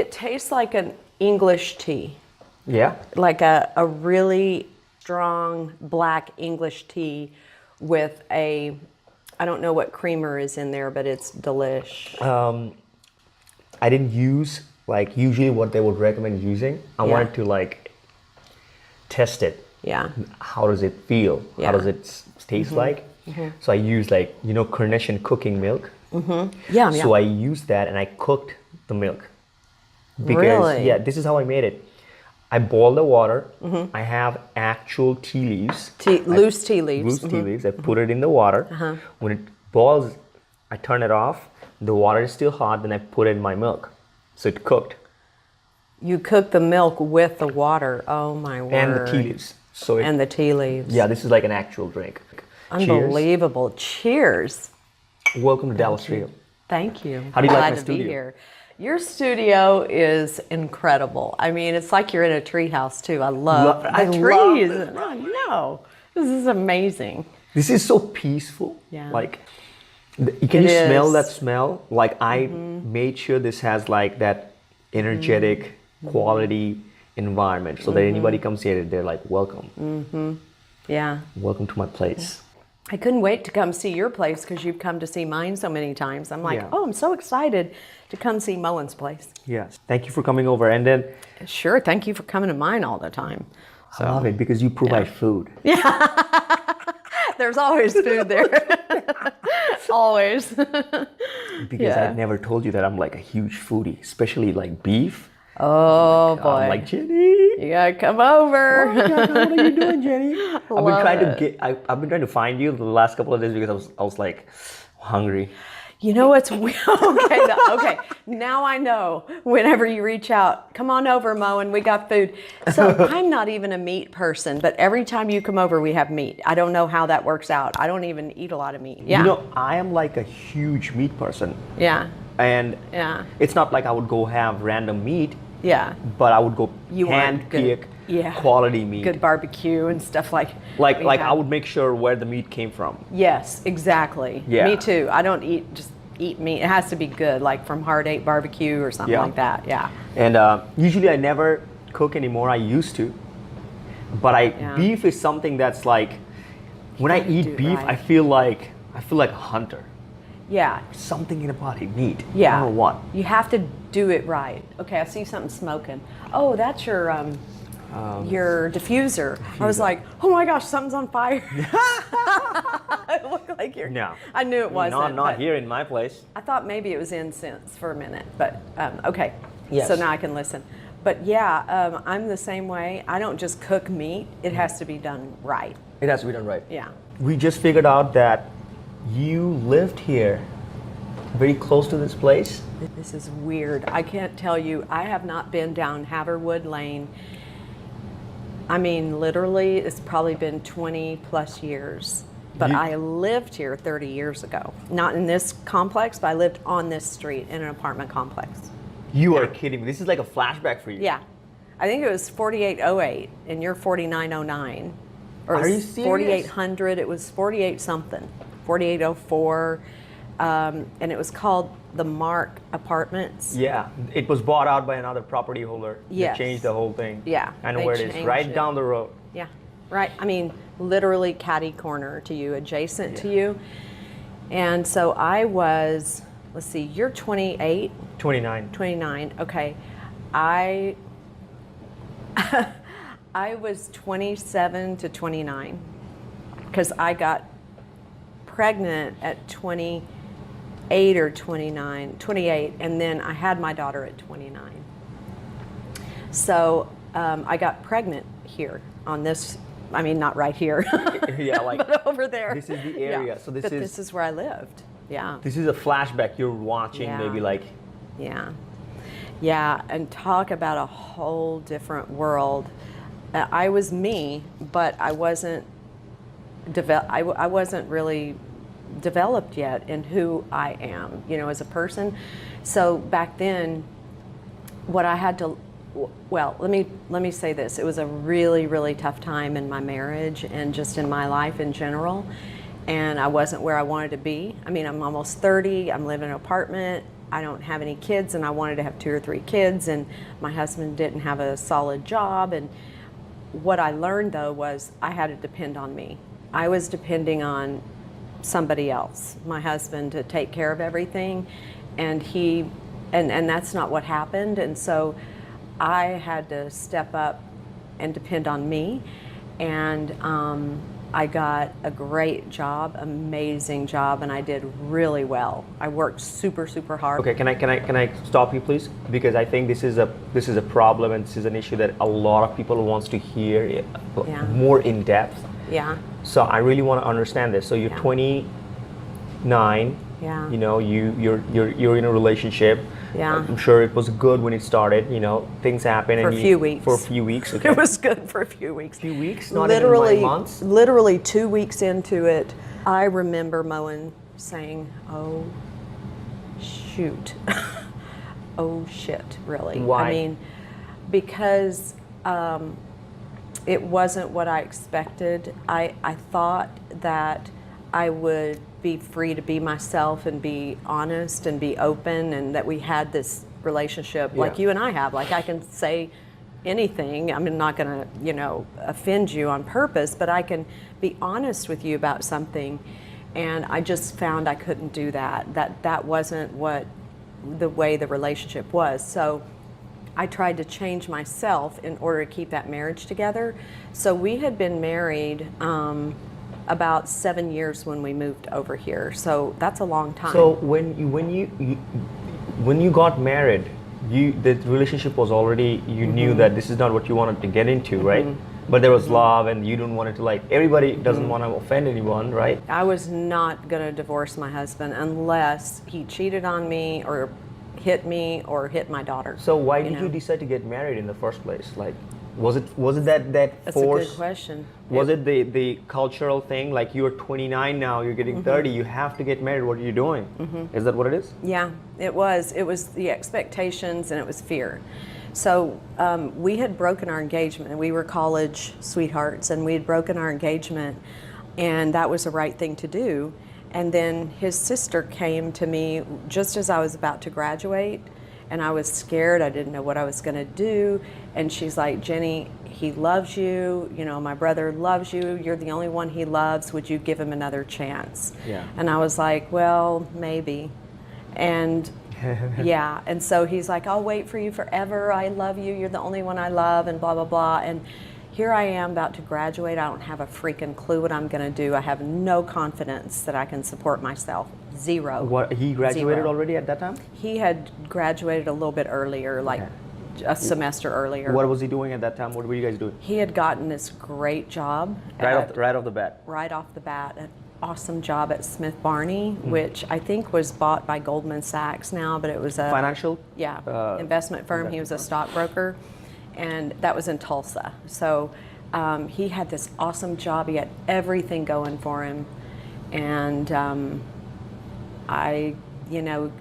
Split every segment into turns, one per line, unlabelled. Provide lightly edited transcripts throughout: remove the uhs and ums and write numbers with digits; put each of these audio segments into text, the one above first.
it tastes like an English tea.
Yeah.
Like a really strong black English tea with a, I don't know what creamer is in there, but it's delish.
I didn't use like usually what they would recommend using. I wanted to like test it.
Yeah.
How does it feel?
Yeah.
How does it taste like? So I used like, Carnation cooking milk.
Yeah.
So I used that and I cooked the milk. Because,
Really?
yeah, this is how I made it. I boil the water. I have actual tea leaves.
Loose tea leaves.
Loose tea leaves. I put it in the water. When it boils, I turn it off. The water is still hot. Then I put it in my milk. So it cooked.
You cook the milk with the water. Oh my word.
And the tea leaves.
And the tea leaves.
Yeah, this is like an actual drink.
Unbelievable. Cheers.
Welcome to Dallas Trio.
Thank you.
How do you like my
Glad to be
studio?
here. Your studio is incredible. I mean, it's like you're in a tree house too. I love the trees. I know. This is amazing.
This is so peaceful.
Yeah.
Like, can you smell that smell? Like, I made sure this has like that energetic quality environment so that anybody comes here, they're like, welcome.
Yeah.
Welcome to my place.
I couldn't wait to come see your place because you've come to see mine so many times. I'm like, oh, I'm so excited to come see Moen's place.
Yes. Thank you for coming over. And then...
Sure. Thank you for coming to mine all the time.
I love it because you provide food.
Yeah. There's always food there. Always.
Because I never told you that I'm like a huge foodie, especially like beef.
Oh boy.
I'm like, Jenny.
You gotta come over.
Oh my God, what are you doing, Jenny? I've been trying to find you the last couple of days because I was like hungry.
You know what's weird? Okay. Now I know. Whenever you reach out, come on over, Mo, and we got food. So I'm not even a meat person, but every time you come over, we have meat. I don't know how that works out. I don't even eat a lot of meat. Yeah.
I am like a huge meat person.
Yeah.
And it's not like I would go have random meat.
Yeah.
But I would go hand pick quality meat.
Good barbecue and stuff like.
Like I would make sure where the meat came from.
Yes, exactly.
Yeah.
Me too. I don't eat meat. It has to be good, like from Hard Eight Barbecue or something like that. Yeah.
And usually I never cook anymore. I used to. But beef is something that's like, when I eat beef, I feel like a hunter.
Yeah.
Something in the body, meat.
Yeah.
I don't know what.
You have to do it right. Okay, I see something smoking. Oh, that's your diffuser. I was like, oh my gosh, something's on fire. It looked like you're.
No.
I knew it wasn't.
Not here in my place.
I thought maybe it was incense for a minute, but okay.
Yes.
So now I can listen. But yeah, I'm the same way. I don't just cook meat. It has to be done right.
It has to be done right.
Yeah.
We just figured out that you lived here very close to this place.
This is weird. I can't tell you. I have not been down Haverwood Lane. I mean, literally, it's probably been 20 plus years. But I lived here 30 years ago. Not in this complex, but I lived on this street in an apartment complex.
You are kidding me. This is like a flashback for you.
Yeah. I think it was 4808 and you're 4909. Or
are you serious?
4800. It was 48 something. 4804. And it was called the Mark Apartments.
Yeah, it was bought out by another property holder.
Yes.
They changed the whole thing.
Yeah.
I know where it is, right down the road.
Yeah, right. I mean, literally catty corner to you, adjacent to you. And so I was, let's see, you're 28?
29.
29, okay. I was 27 to 29 because I got pregnant at 28 or 28, and then I had my daughter at 29. So I got pregnant here on this, I mean, not right here,
yeah, like
but over there.
This is the area. So
this is where I lived. Yeah.
This is a flashback you're watching, maybe like.
Yeah, and talk about a whole different world. I was me, but I wasn't I wasn't really developed yet in who I am, as a person. So back then, what I had to, well, let me say this. It was a really, really tough time in my marriage and just in my life in general. And I wasn't where I wanted to be. I mean, I'm almost 30. I'm living in an apartment. I don't have any kids, and I wanted to have 2 or 3 kids, and my husband didn't have a solid job. And what I learned, though, was I had to depend on me. I was depending on somebody else, my husband, to take care of everything, and and that's not what happened. And so I had to step up and depend on me, and I got a great job, amazing job, and I did really well. I worked super, super hard.
Okay, can I stop you, please? Because I think this is a problem, and this is an issue that a lot of people wants to hear more in depth.
Yeah.
So I really want to understand this. So you're 29.
Yeah.
You know, you're in a relationship.
Yeah.
I'm sure it was good when it started. You know, things happen.
For a few weeks.
For a few weeks. Okay.
It was good for a few weeks.
Few weeks, not
literally,
even months.
Literally 2 weeks into it, I remember Moen saying, "Oh, shoot, oh shit, really."
Why?
I mean, because it wasn't what I expected. I thought that I would be free to be myself and be honest and be open, and that we had this relationship like you and I have. Like, I can say anything. I'm not going to, offend you on purpose, but I can be honest with you about something. And I just found I couldn't do that. That wasn't the way the relationship was. So I tried to change myself in order to keep that marriage together. So we had been married about 7 years when we moved over here. So that's a long time.
So when you got married, the relationship was already, you knew that this is not what you wanted to get into, right? But there was love, and you didn't want it to, like, everybody doesn't want to offend anyone, right?
I was not going to divorce my husband unless he cheated on me or hit me or hit my daughter.
So why did you decide to get married in the first place? Like, was it that
That's
force?
a good question.
Was it the cultural thing? Like, you're 29 now, you're getting 30, you have to get married. What are you doing? Is that what it is?
Yeah, it was. It was the expectations, and it was fear. So we had broken our engagement. We were college sweethearts, and we had broken our engagement, and that was the right thing to do. And then his sister came to me just as I was about to graduate, and I was scared. I didn't know what I was going to do. And she's like, "Jenny, he loves you. My brother loves you. You're the only one he loves. Would you give him another chance?"
Yeah.
And I was like, "Well, maybe." And yeah. And so he's like, "I'll wait for you forever. I love you. You're the only one I love," and blah, blah, blah. And here I am about to graduate. I don't have a freaking clue what I'm going to do. I have no confidence that I can support myself. Zero.
What, he graduated
0.
already at that time?
He had graduated a little bit earlier, like a semester earlier.
What was he doing at that time? What were you guys doing?
He had gotten this great job.
Right off the bat?
Right off the bat. An awesome job at Smith Barney, which I think was bought by Goldman Sachs now, but it was a
financial?
Investment firm. He was a stockbroker, and that was in Tulsa. So he had this awesome job. He had everything going for him, and I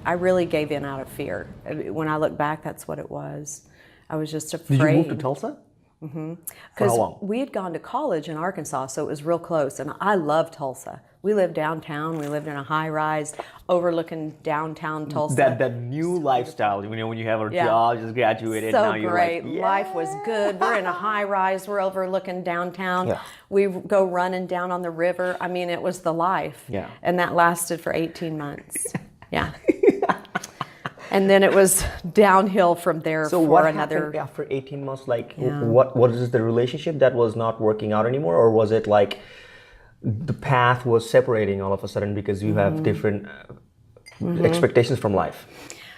really gave in out of fear. When I look back, that's what it was. I was just afraid.
Did you move to Tulsa?
Mm-hmm.
For how long?
We had gone to college in Arkansas, so it was real close, and I love Tulsa. We lived downtown. We lived in a high-rise overlooking downtown Tulsa.
That new lifestyle, when you have a job, just graduated,
so
now you're
great.
like,
Life was good. We're in a high-rise. We're overlooking downtown.
Yeah.
We go running down on the river. I mean, it was the life.
Yeah.
And that lasted for 18 months. Yeah. And then it was downhill from there
so
for
what
another.
happened after 18 months? Like, what is the relationship that was not working out anymore, or was it like the path was separating all of a sudden because you have different expectations from life?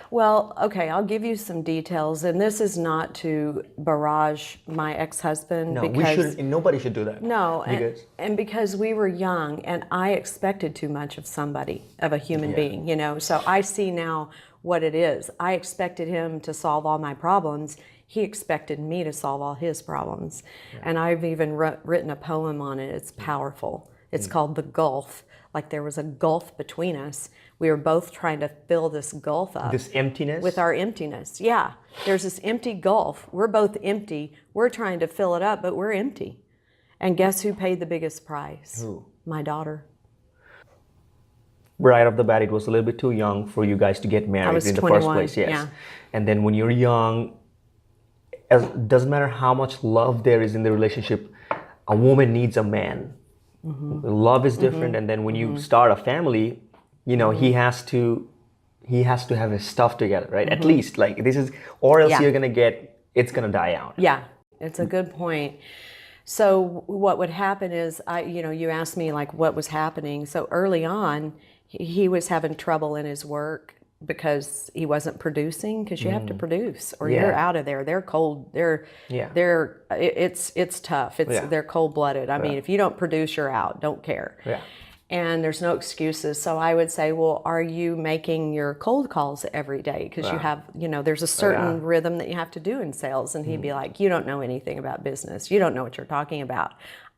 Well, okay, I'll give you some details, and this is not to barrage my ex-husband.
No,
because,
we shouldn't. Nobody should do that.
No,
because
and because we were young, and I expected too much of somebody, of a human being, So I see now what it is. I expected him to solve all my problems. He expected me to solve all his problems. Yeah. And I've even written a poem on it. It's powerful. It's called The Gulf. Like there was a gulf between us. We were both trying to fill this gulf up.
This emptiness?
With our emptiness. Yeah. There's this empty gulf. We're both empty. We're trying to fill it up, but we're empty. And guess who paid the biggest price?
Who?
My daughter.
right off the bat, it was a little bit too young for you guys to get married
was
in the
21,
first place. Yes.
yeah.
And then when you're young, doesn't matter how much love there is in the relationship, a woman needs a man. Love is different. And then when you start a family, you know, he has to have his stuff together, right? At least, like, this is, or else you're gonna it's gonna die out.
Yeah, it's a good point. So what would happen is, you asked me like what was happening. So early on, he was having trouble in his work because he wasn't producing, because you have to produce or you're out of there. They're cold. It's tough. They're cold-blooded. I mean, if you don't produce, you're out. Don't care.
Yeah.
And there's no excuses. So I would say, well, are you making your cold calls every day? Because you have, there's a certain rhythm that you have to do in sales. And he'd be like, you don't know anything about business. You don't know what you're talking about.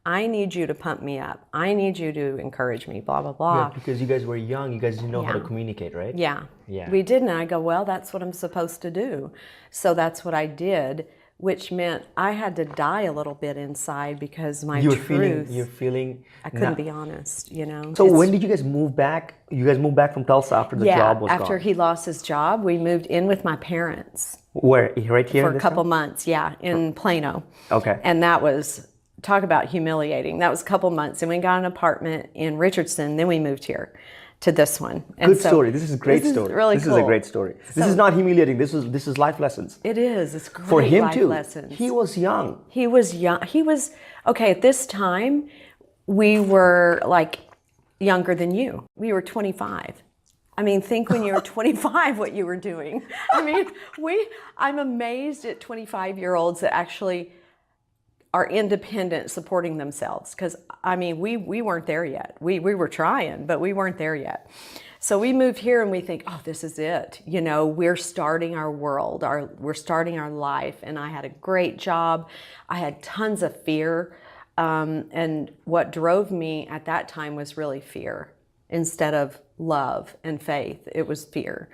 I need you to pump me up. I need you to encourage me, blah, blah, blah.
Yeah, because you guys were young. You guys didn't know how to communicate, right?
Yeah. We didn't. I go, well, that's what I'm supposed to do. So that's what I did, which meant I had to die a little bit inside because you're
feeling.
I couldn't be honest,
So when did you guys move back? You guys moved back from Tulsa after the job was gone?
After he lost his job, we moved in with my parents.
Where? Right here?
For a couple months, in Plano.
Okay.
And that was, talk about humiliating. That was a couple months. And we got an apartment in Richardson. Then we moved here to this one. And
Good story. This is a great story.
Really
this
cool.
is a great story. This is not humiliating. This is life lessons.
It is. It's great
for him
life
too.
Lessons.
He was young.
He was young. Okay, at this time, we were like younger than you. We were 25. I mean, think when you were 25 what you were doing. I mean, I'm amazed at 25-year-olds that actually are independent, supporting themselves. Because, I mean, we weren't there yet. We were trying, but we weren't there yet. So we moved here and we think, oh, this is it. We're starting our world. We're starting our life. And I had a great job. I had tons of fear. And what drove me at that time was really fear instead of love and faith. It was fear.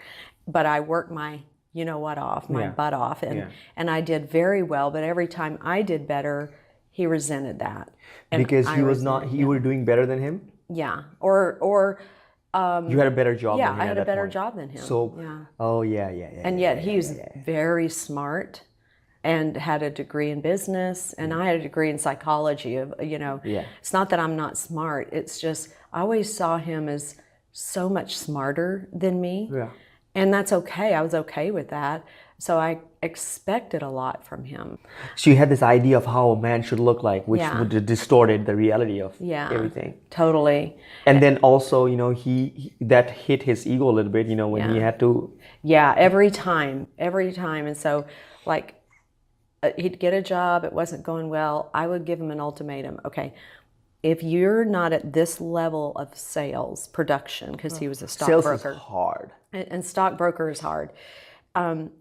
But I worked my butt off. And I did very well, but every time I did better, he resented that. And
because you were doing better than him?
Yeah. Or
you had a better job than him.
Yeah, I had a better job than him.
So, yeah.
And yet he's very smart and had a degree in business, and I had a degree in psychology. It's not that I'm not smart. It's just I always saw him as so much smarter than me. Yeah. And that's okay. I was okay with that. So I expected a lot from him.
So you had this idea of how a man should look like, which would distorted the reality of everything.
Totally.
And then also, he that hit his ego a little bit, when he had to.
Yeah, every time. And so, like, he'd get a job, it wasn't going well, I would give him an ultimatum. Okay, if you're not at this level of sales, production, because he was a stockbroker.
Sales is hard.
And stockbroker is hard.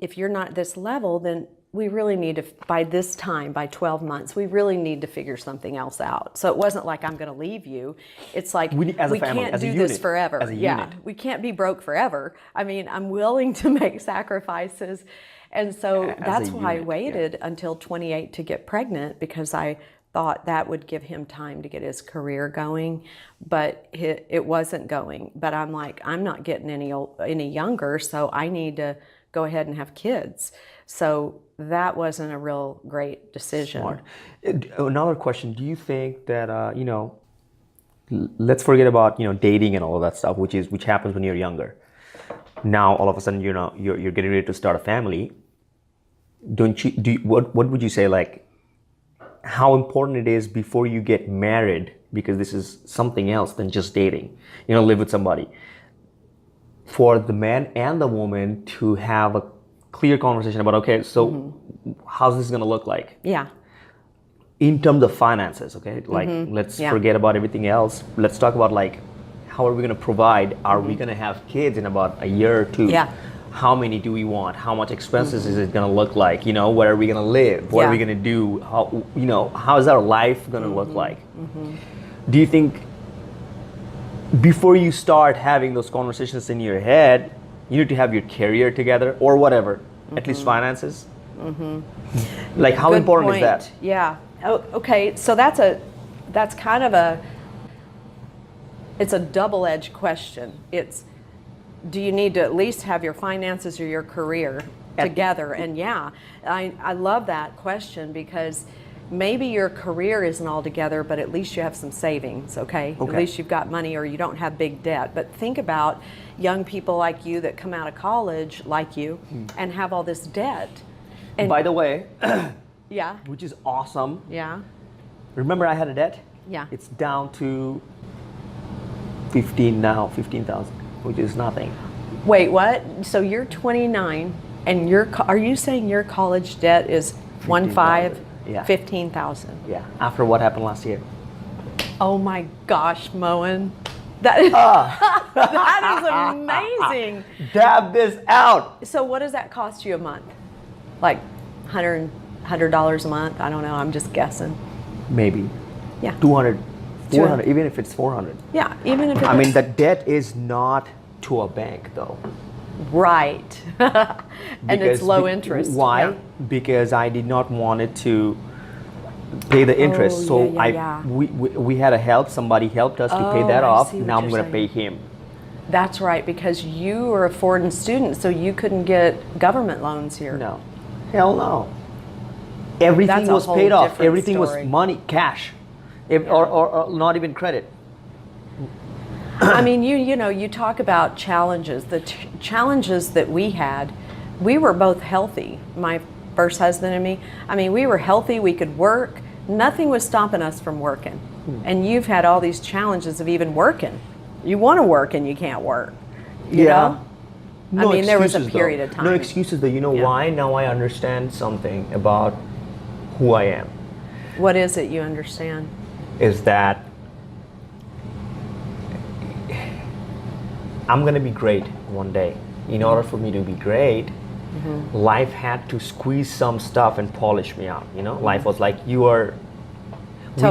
If you're not at this level, then we really need to, by this time, by 12 months, we really need to figure something else out. So it wasn't like, I'm going to leave you. It's like, we can't do this forever. We can't be broke forever. I mean, I'm willing to make sacrifices. And so that's why I waited until 28 to get pregnant, because I thought that would give him time to get his career going, but it wasn't going. But I'm like, I'm not getting any younger, so I need to go ahead and have kids. So that wasn't a real great decision.
Smart. Another question, do you think that, let's forget about, dating and all of that stuff, which happens when you're younger. Now, all of a sudden, you're getting ready to start a family. What would you say, like, how important it is before you get married, because this is something else than just dating, live with somebody, for the man and the woman to have a clear conversation about, okay, so how's this going to look like?
Yeah.
In terms of finances, okay? Like, let's forget about everything else. Let's talk about, like, how are we going to provide? Are we going to have kids in about a year or two?
Yeah.
How many do we want? How much expenses is it going to look like? Where are we going to live? What are we going to do? How is our life going to look like? Do you think before you start having those conversations in your head, you need to have your career together or whatever, at least finances? Like, how important is that?
Yeah. Oh, okay. So that's kind of it's a double-edged question. It's, do you need to at least have your finances or your career together? And yeah, I love that question, because maybe your career isn't all together, but at least you have some savings, okay? At least you've got money, or you don't have big debt. But think about young people like you that come out of college, like you, and have all this debt. And
by the way,
yeah,
which is awesome.
yeah,
Remember I had a debt?
yeah.
It's down to 15,000, which is nothing.
Wait, what? So you're 29, and are you saying your college debt is
15,000. Yeah.
15,000?
Yeah, after what happened last year.
Oh my gosh, Moen. That is, that is amazing.
Dab this out.
So what does that cost you a month? Like $100 a month? I don't know, I'm just guessing.
Maybe.
Yeah.
200, 400, even if it's 400.
Yeah, even if it's...
I mean, the debt is not to a bank though.
Right. And it's low interest.
Why?
Yeah.
Because I did not want it to pay the interest. So we had a help. Somebody helped us to pay that off. Now I'm going to pay him.
That's right, because you were a foreign student, so you couldn't get government loans here.
No. Hell no. Everything was paid off. Everything was money, cash, or not even credit.
I mean, you know, you talk about challenges. The challenges that we had, we were both healthy, my first husband and me. I mean, we were healthy, we could work. Nothing was stopping us from working. And you've had all these challenges of even working. You want to work and you can't work. You know?
No,
I mean, there was a period of time.
No excuses though. You know why? Now I understand something about who I am.
What is it you understand?
Is that I'm going to be great one day. In order for me to be great, life had to squeeze some stuff and polish me out. You know, life was like, we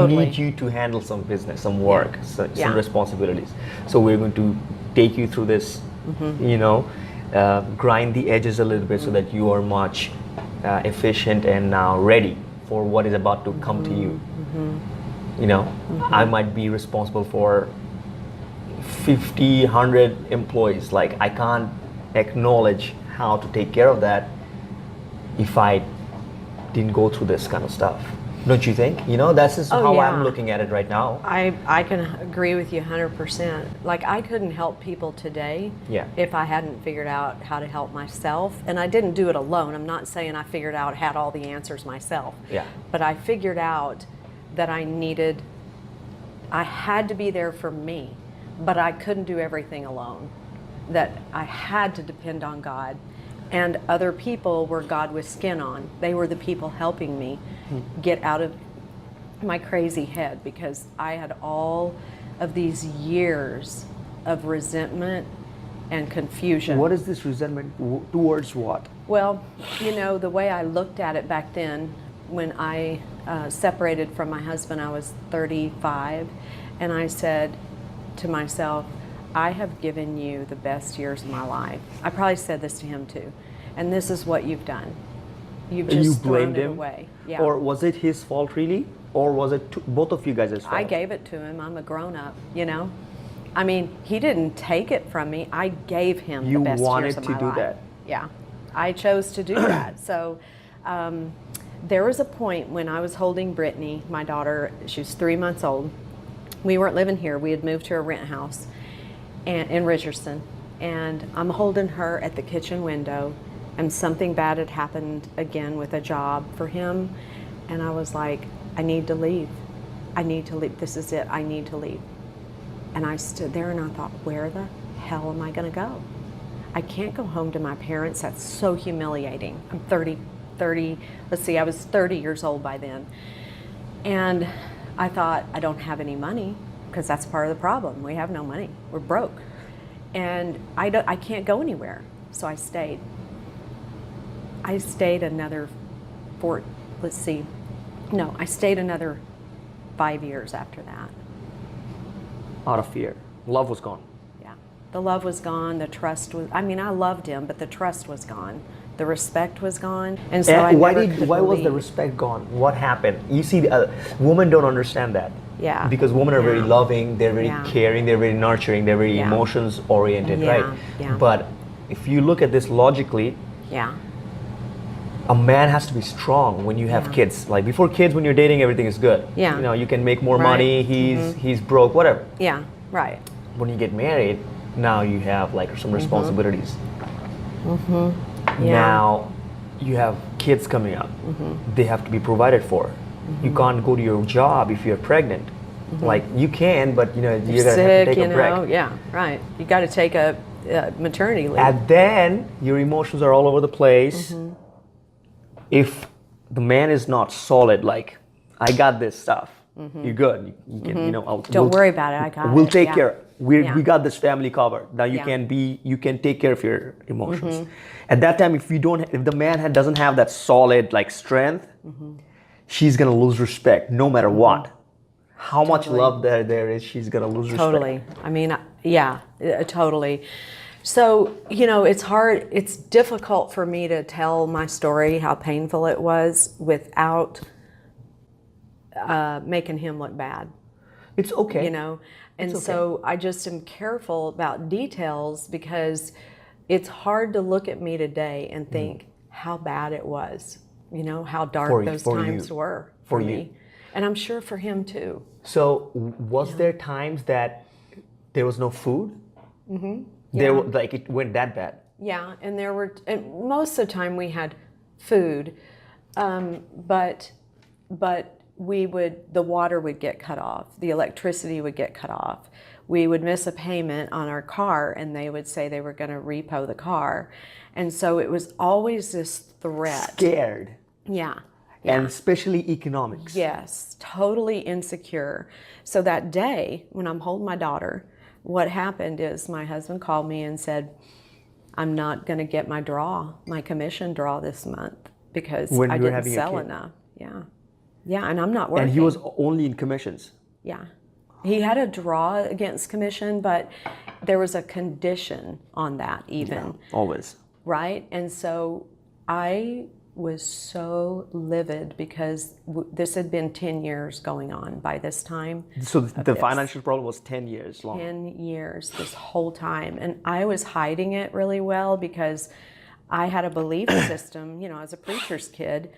need you to handle some business, some work, some responsibilities. So we're going to take you through this, you know, grind the edges a little bit so that you are much efficient and now ready for what is about to come to you. You know, I might be responsible for 50, 100 employees. Like, I can't acknowledge how to take care of that if I didn't go through this kind of stuff. Don't you think? You know, that's just how I'm looking at it right now.
I can agree with you 100%. Like, I couldn't help people today if I hadn't figured out how to help myself. And I didn't do it alone. I'm not saying I figured out, had all the answers myself.
Yeah.
But I figured out that I had to be there for me, but I couldn't do everything alone. That I had to depend on God. And other people were God with skin on. They were the people helping me get out of my crazy head, because I had all of these years of resentment and confusion.
What is this resentment towards what?
Well, you know, the way I looked at it back then, when I separated from my husband, I was 35, and I said to myself, I have given you the best years of my life. I probably said this to him too. And this is what you've done. You've just thrown it away. Yeah.
Or was it his fault really? Or was it both of you guys' fault?
I gave it to him. I'm a grown-up, you know. I mean, he didn't take it from me. I gave him the best years of my life. You wanted to do that? Yeah. I chose to do that. So there was a point when I was holding Brittany, my daughter. She was 3 months old. We weren't living here. We had moved to a rent house in Richardson, and I'm holding her at the kitchen window, and something bad had happened again with a job for him, and I was like, I need to leave. I need to leave. This is it. I need to leave. And I stood there and I thought, where the hell am I going to go? I can't go home to my parents. That's so humiliating. I'm 30, let's see, I was 30 years old by then. And I thought, I don't have any money, because that's part of the problem. We have no money. We're broke. And I can't go anywhere. So I stayed. I stayed another I stayed another 5 years after that.
Out of fear. Love was gone.
Yeah. The love was gone. The trust was, I mean, I loved him, but the trust was gone. The respect was gone, and so I
why
never could
was the
believe-
respect gone? What happened? You see, women don't understand that.
Yeah.
Because women are very
Yeah.
loving, they're very
Yeah.
caring, they're very nurturing, they're very
Yeah.
emotions oriented,
Yeah.
right?
Yeah.
But if you look at this logically,
Yeah.
a man has to be strong when you have
Yeah.
kids. Like before kids, when you're dating, everything is good.
Yeah.
You know, you can make more
Right.
money. He's broke, whatever.
Yeah. Right.
When you get married, now you have like some responsibilities.
Yeah.
Now you have kids coming up. They have to be provided for. You can't go to your job if you're pregnant. Like you can, but you know you're gonna have to
Sick,
take
you
a break.
know. Yeah. Right. You got to take a maternity leave.
And then your emotions are all over the place. If the man is not solid, like I got this stuff, you're good. You can, you know,
Don't worry about it. I got
we'll
it.
take
Yeah.
care.
Yeah.
We got this family covered. Now you
Yeah.
you can take care of your emotions. At that time, if the man doesn't have that solid like strength, she's gonna lose respect no matter what. How much
Totally.
love there is, she's gonna lose respect.
Totally. I mean, yeah, totally. So, you know, it's hard, it's difficult for me to tell my story, how painful it was, without making him look bad,
It's okay.
you know? And
okay.
so I just am careful about details because it's hard to look at me today and think how bad it was, you know, how dark those times were for me. And I'm sure for him too.
So was there times that there was no food?
Yeah.
Like it went that bad.
Yeah, and most of the time we had food, but the water would get cut off, the electricity would get cut off. We would miss a payment on our car, and they would say they were going to repo the car, and so it was always this threat.
Scared.
Yeah.
And especially economics.
Yes, totally insecure. So that day when I'm holding my daughter, what happened is my husband called me and said, I'm not going to get my commission draw this month because
When
I
you were
didn't
having a
sell
kid.
enough. Yeah. Yeah, and I'm not working.
And he was only in commissions.
Yeah. He had a draw against commission, but there was a condition on that even.
Always.
Right? And so I was so livid because this had been 10 years going on by this time.
So the financial problem was 10 years long.
10 years, this whole time. And I was hiding it really well because I had a belief system, you know, as a preacher's kid,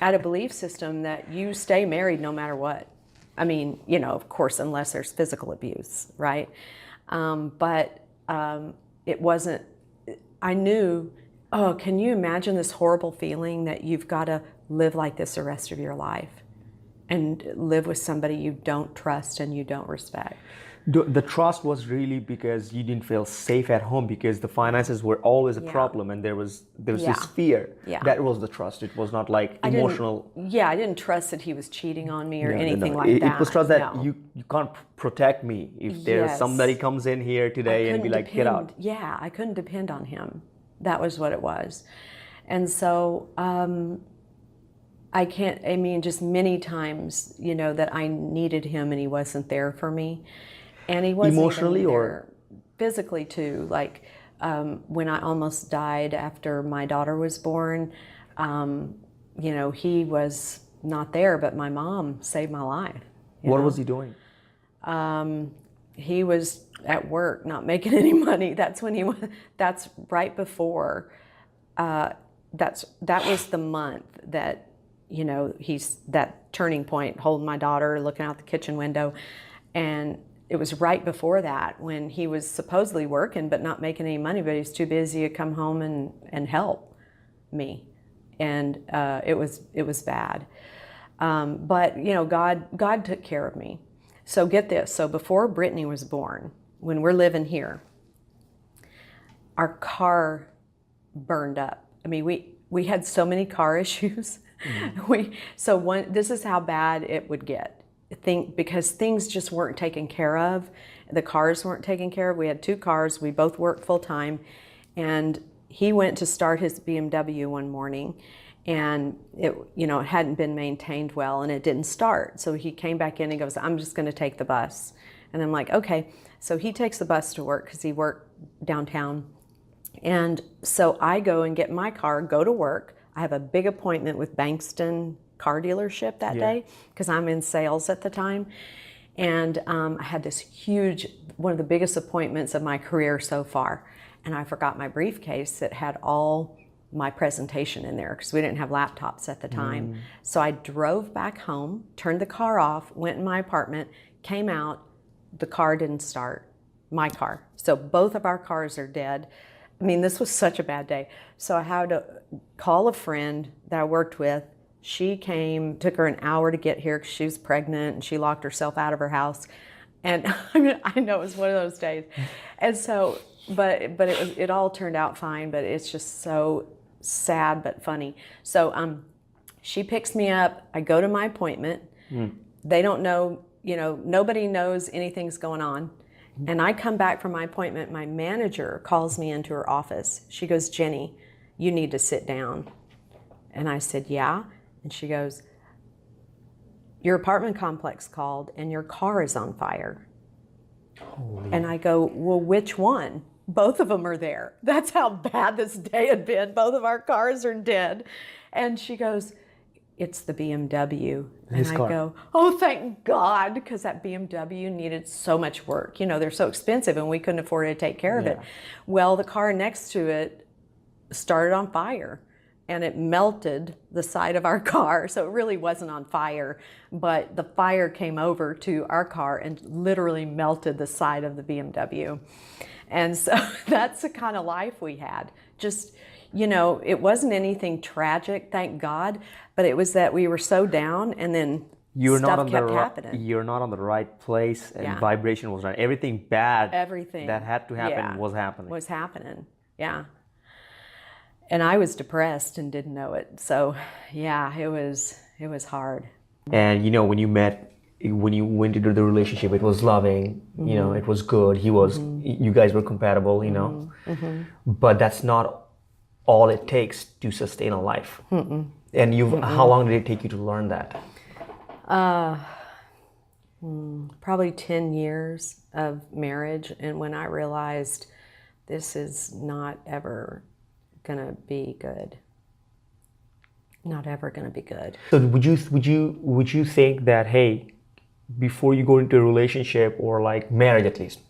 I had a belief system that you stay married no matter what. I mean, you know, of course, unless there's physical abuse, right? It wasn't, I knew, oh, can you imagine this horrible feeling that you've got to live like this the rest of your life and live with somebody you don't trust and you don't respect?
The trust was really because you didn't feel safe at home because the finances were always a problem and there was this fear.
Yeah.
That was the trust. It was not like emotional.
I didn't trust that he was cheating on me or
No,
anything
no.
like that.
It was trust that
No.
you can't protect me if there's
Yes.
somebody comes in here today and be like, get out.
Yeah, I couldn't depend on him. That was what it was. And so just many times, you know, that I needed him and he wasn't there for me. And he wasn't
Emotionally
even
or
there physically too. Like when I almost died after my daughter was born, you know, he was not there, but my mom saved my life.
What was he doing?
He was at work, not making any money. That's when he was. That's right before. That was the month that, you know, he's that turning point, holding my daughter, looking out the kitchen window, and it was right before that when he was supposedly working but not making any money, but he was too busy to come home and help me, and it was bad. But you know, God took care of me. So get this. So before Brittany was born, when we're living here, our car burned up. I mean, we had so many car issues. This is how bad it would get. Because things just weren't taken care of. The cars weren't taken care of. We had 2 cars. We both worked full time. And he went to start his BMW one morning, and it hadn't been maintained well, and it didn't start. So he came back in and goes, I'm just going to take the bus. And I'm like, okay. So he takes the bus to work because he worked downtown. And so I go and get my car, go to work. I have a big appointment with Bankston car dealership that day because I'm in sales at the time. And I had this huge, one of the biggest appointments of my career so far. And I forgot my briefcase that had all my presentation in there because we didn't have laptops at the time. So I drove back home, turned the car off, went in my apartment, came out, the car didn't start, my car. So both of our cars are dead. I mean, this was such a bad day. So I had to call a friend that I worked with. She came, took her an hour to get here because she was pregnant and she locked herself out of her house. And I mean, I know it was one of those days. And so, but it all turned out fine, but it's just so sad but funny. So she picks me up, I go to my appointment. They don't know, nobody knows anything's going on. And I come back from my appointment, my manager calls me into her office. She goes, "Jenny, you need to sit down." And I said, "Yeah." And she goes, "Your apartment complex called and your car is on fire."
Holy.
And I go, "Well, which one?" Both of them are there. That's how bad this day had been. Both of our cars are dead. And she goes, "It's the BMW."
His
and I
car.
go, "Oh, thank God," because that BMW needed so much work. They're so expensive and we couldn't afford to take care of it. Well, the car next to it started on fire and it melted the side of our car. So it really wasn't on fire, but the fire came over to our car and literally melted the side of the BMW. And so that's the kind of life we had. Just, it wasn't anything tragic, thank God, but it was that we were so down and then stuff kept happening.
You're not on the right place and vibration was right. Everything bad that had to happen was happening.
Yeah. And I was depressed and didn't know it. So yeah, it was hard.
And when you went into the relationship, it was loving, it was good. You guys were compatible, but that's not all it takes to sustain a life. And how long did it take you to learn that?
Probably 10 years of marriage. And when I realized this is not ever gonna be good. Not ever gonna be good.
So would you think that, hey, before you go into a relationship or like marriage at least,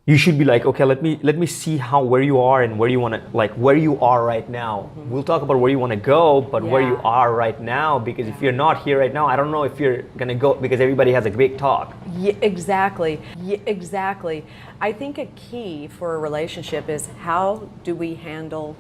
you should be like, okay, let me see where you are and where you want to, like where you are right now. We'll talk about where you want to go, but where you are right now, because if you're not here right now, I don't know if you're gonna go, because everybody has a big talk.
Yeah, exactly. I think a key for a relationship is how do we handle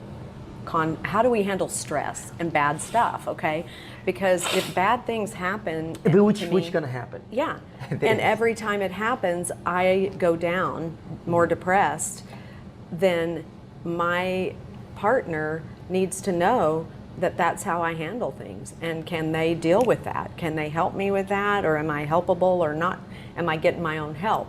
stress and bad stuff, okay? Because if bad things happen,
which gonna happen?
Yeah, and every time it happens, I go down more depressed. Then my partner needs to know that that's how I handle things, and can they deal with that? Can they help me with that, or am I helpable or not? Am I getting my own help?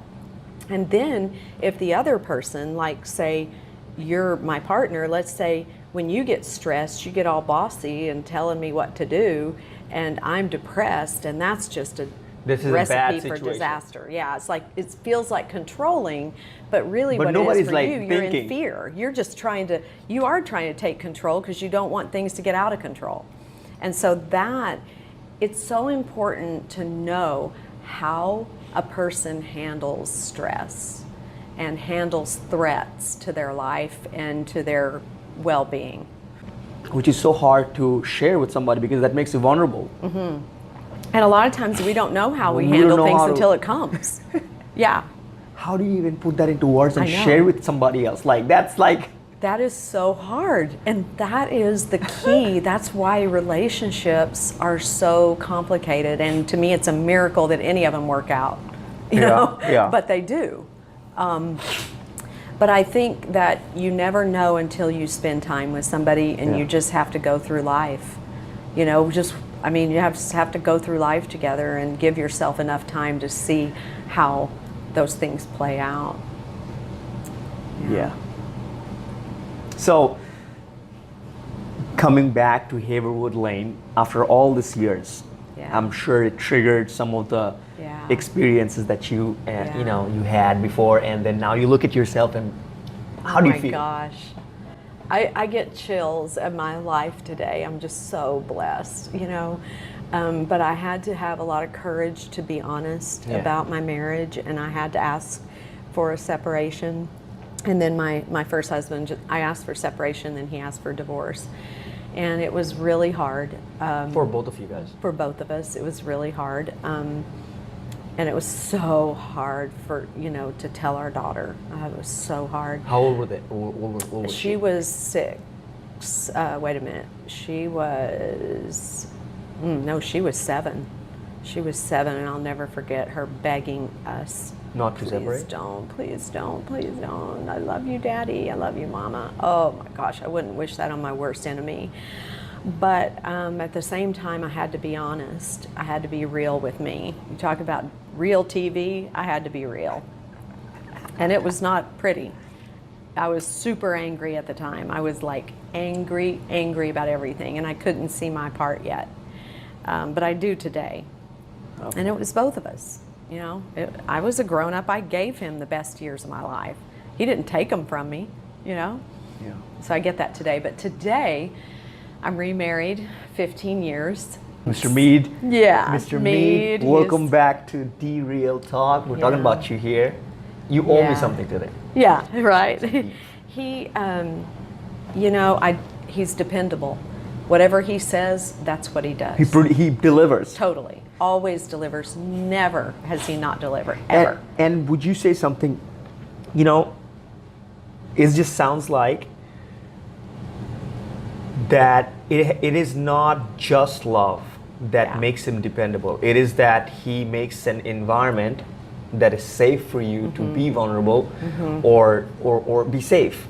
And then if the other person, like say you're my partner, let's say when you get stressed, you get all bossy and telling me what to do, and I'm depressed, and that's just a recipe for disaster. Yeah, it's like, it feels like controlling, but really what it is for you, you're in fear. You're just you are trying to take control because you don't want things to get out of control. And so it's so important to know how a person handles stress and handles threats to their life and to their well-being.
Which is so hard to share with somebody because that makes you vulnerable.
And a lot of times we don't know how we handle things until it comes. Yeah.
How do you even put that into words and share with somebody else?
That is so hard. And that is the key. That's why relationships are so complicated. And to me, it's a miracle that any of them work out. You know? But they do. But I think that you never know until you spend time with somebody, and you just have to go through life. You have to go through life together and give yourself enough time to see how those things play out.
Yeah. So, coming back to Haverwood Lane after all these years, I'm sure it triggered some of the experiences that you you had before, and then now you look at yourself and How do you feel?
Oh my gosh. I get chills at my life today. I'm just so blessed, you know. But I had to have a lot of courage to be honest about my marriage, and I had to ask for a separation. And then my first husband, I asked for separation, then he asked for divorce. And it was really hard.
For both of you guys?
For both of us, it was really hard. And it was so hard for, you know, to tell our daughter. It was so hard.
How old were they? What was
she was 6. Wait a minute. She was, no, she was 7. She was 7, and I'll never forget her begging us.
Not to separate?
Please don't, please don't. I love you, Daddy. I love you, Mama. Oh my gosh, I wouldn't wish that on my worst enemy. But at the same time, I had to be honest. I had to be real with me. You talk about real TV, I had to be real. And it was not pretty. I was super angry at the time. I was like angry about everything, and I couldn't see my part yet. But I do today. Okay. And it was both of us. You know, I was a grown-up. I gave him the best years of my life. He didn't take them from me, you know? Yeah. So I get that today. But today, I'm remarried, 15 years.
Mr. Mead.
Yeah.
Mr. Mead, welcome back to The Real Talk. We're talking about you here. You owe me something today.
Yeah, right. He, you know, he's dependable. Whatever he says, that's what he does.
He delivers.
Totally. Always delivers. Never has he not delivered, ever.
And would you say something, you know, it just sounds like that it is not just love that makes him dependable. It is that he makes an environment that is safe for you to be vulnerable or be safe.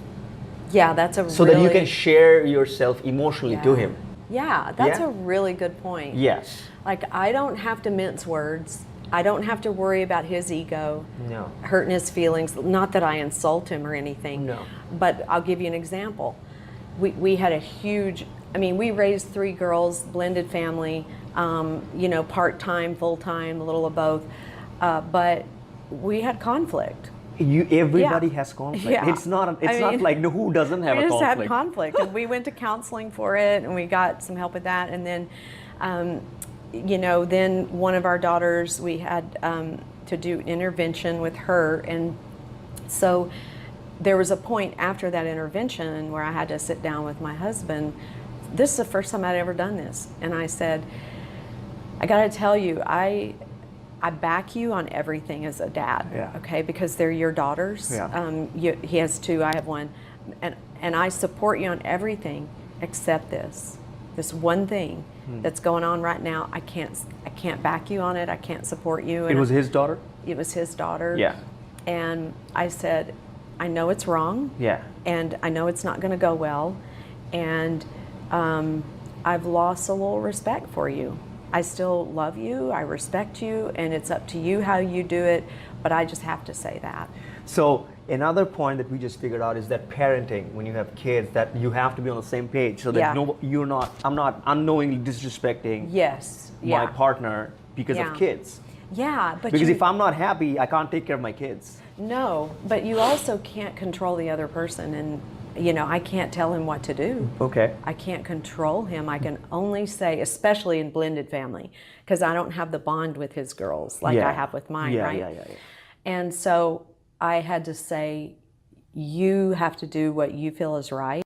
Yeah, that's a
so that you can share yourself emotionally to him.
Yeah, that's a really good point.
Yes.
Like, I don't have to mince words. I don't have to worry about his ego, hurting his feelings. Not that I insult him or anything. No. But I'll give you an example. We had a huge, I mean, we raised 3 girls, blended family, you know, part-time, full-time, a little of both. But we had conflict.
Everybody has conflict. Yeah. It's not like who doesn't have a conflict.
We just had conflict, and we went to counseling for it, and we got some help with that. And then, you know, then one of our daughters, we had to do intervention with her, and so there was a point after that intervention where I had to sit down with my husband. This is the first time I'd ever done this, and I said, I got to tell you, I back you on everything as a dad, okay? Because they're your daughters. Yeah. He has 2, I have 1, and I support you on everything except this one thing that's going on right now. I can't back you on it. I can't support you.
And it was his daughter?
It was his daughter.
Yeah.
And I said, I know it's wrong. Yeah. And I know it's not going to go well, and I've lost a little respect for you. I still love you, I respect you, and it's up to you how you do it, but I just have to say that.
So another point that we just figured out is that parenting, when you have kids, that you have to be on the same page so that I'm not unknowingly disrespecting my partner because of kids.
Yeah, but
because if I'm not happy, I can't take care of my kids.
No, but you also can't control the other person, and you know, I can't tell him what to do. Okay. I can't control him. I can only say, especially in blended family, because I don't have the bond with his girls like I have with mine, right? Yeah. And so I had to say, you have to do what you feel is right.